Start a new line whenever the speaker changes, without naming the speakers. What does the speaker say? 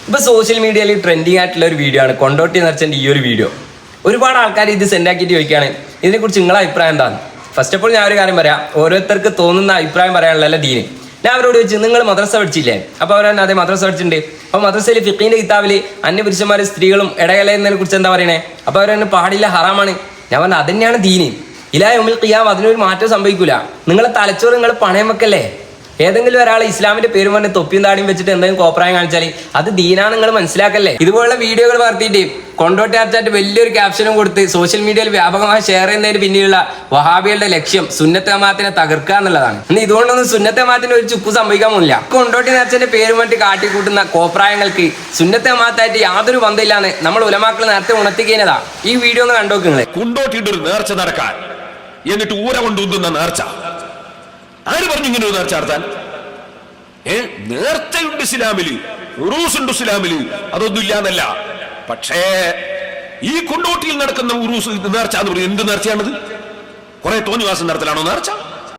ഇപ്പോൾ സോഷ്യൽ മീഡിയയിൽ ട്രെൻഡിങ് ആയിട്ടുള്ള ഒരു വീഡിയോ ആണ് കൊണ്ടോട്ടി നേർച്ചൻ്റെ ഈ ഒരു വീഡിയോ. ഒരുപാട് ആൾക്കാർ ഇത് സെൻഡ് ആക്കിയിട്ട് ചോദിക്കുകയാണ് ഇതിനെക്കുറിച്ച് നിങ്ങളുടെ അഭിപ്രായം എന്താണ്. ഫസ്റ്റ് ഓഫ് ഓൾ ഞാൻ ഒരു കാര്യം പറയാം, ഓരോരുത്തർക്ക് തോന്നുന്ന അഭിപ്രായം പറയാനുള്ള ദീന്. ഞാൻ അവരോട് ചോദിച്ചു നിങ്ങൾ മദ്രസ പഠിച്ചില്ലേ? അപ്പോൾ അവർ തന്നെ അതെ മദ്രസ പഠിച്ചിട്ടുണ്ട്. അപ്പോൾ മദ്രസയിൽ ഫിഖീൻ്റെ കിതാബിൽ അന്യപുരുഷന്മാരും സ്ത്രീകളും ഇടകലയുന്നതിനെ കുറിച്ച് എന്താ പറയണേ? അപ്പോൾ അവർ തന്നെ പാടില്ല, ഹറാമാണ്. ഞാൻ പറഞ്ഞു അതന്നെയാണ് ദീന്. ഇലാ യൗമിൽ ഖിയാമ അതിനൊരു മാറ്റം സംഭവിക്കില്ല. നിങ്ങളെ തലച്ചോറ് നിങ്ങൾ പണയം വെക്കല്ലേ? ഏതെങ്കിലും ഒരാൾ ഇസ്ലാമിന്റെ പേര് പറഞ്ഞ് തൊപ്പിയും താടിയും വെച്ചിട്ട് എന്തെങ്കിലും കോപ്രായം കാണിച്ചാൽ അത് ദീനാ നിങ്ങൾ മനസ്സിലാക്കല്ലേ? ഇതുപോലുള്ള വീഡിയോകൾ പകർത്തിയിട്ട് കൊണ്ടോട്ടി നേർച്ചയായിട്ട് വലിയൊരു ക്യാപ്ഷനും കൊടുത്ത് സോഷ്യൽ മീഡിയയിൽ വ്യാപകമായി ഷെയർ ചെയ്യുന്നതിന് പിന്നിലുള്ള വഹാബികളുടെ ലക്ഷ്യം സുന്നത്ത് ജമാഅത്തിനെ തകർക്കുക എന്നുള്ളതാണ്. ഇന്ന് ഇതുകൊണ്ടൊന്നും സുന്നത്ത് ജമാഅത്തിന് ഒരു ചുക്ക് സംഭവിക്കാൻ പോകുന്നില്ല. കൊണ്ടോട്ടി നേർച്ചന്റെ പേര് വേണ്ടി കാട്ടിക്കൂട്ടുന്ന കോപ്രായങ്ങൾക്ക് സുന്നത്ത് ജമാഅത്തായിട്ട് യാതൊരു ബന്ധമില്ലാന്ന് നമ്മൾ ഉലമാക്കൾ നേരത്തെ ഉണർത്തിക്കുന്നതാ. ഈ വീഡിയോ ഒന്ന് കണ്ടു നോക്കുന്നത്.
കൊണ്ടോട്ടിയുടെ ഒരു നേർച്ച നടക്കാൻ എന്നിട്ട് ഊര കൊണ്ടുന്ന നേർച്ച ആര് പറഞ്ഞു ഇങ്ങനെ ഒരു നേർച്ച നടത്താൻ? നേർച്ചയുണ്ട് ഇസ്ലാമില്, ഉറൂസുണ്ട് ഇസ്ലാമില്, അതൊന്നും ഇല്ലാന്നല്ല. പക്ഷേ ഈ കൊണ്ടോട്ടിയിൽ നടക്കുന്ന ഉറൂസ് നേർച്ച എന്ന് പറയുന്നത് എന്ത് നേർച്ചയാണത്? കുറെ തോന്നിവാസം നടത്തലാണോ നേർച്ച?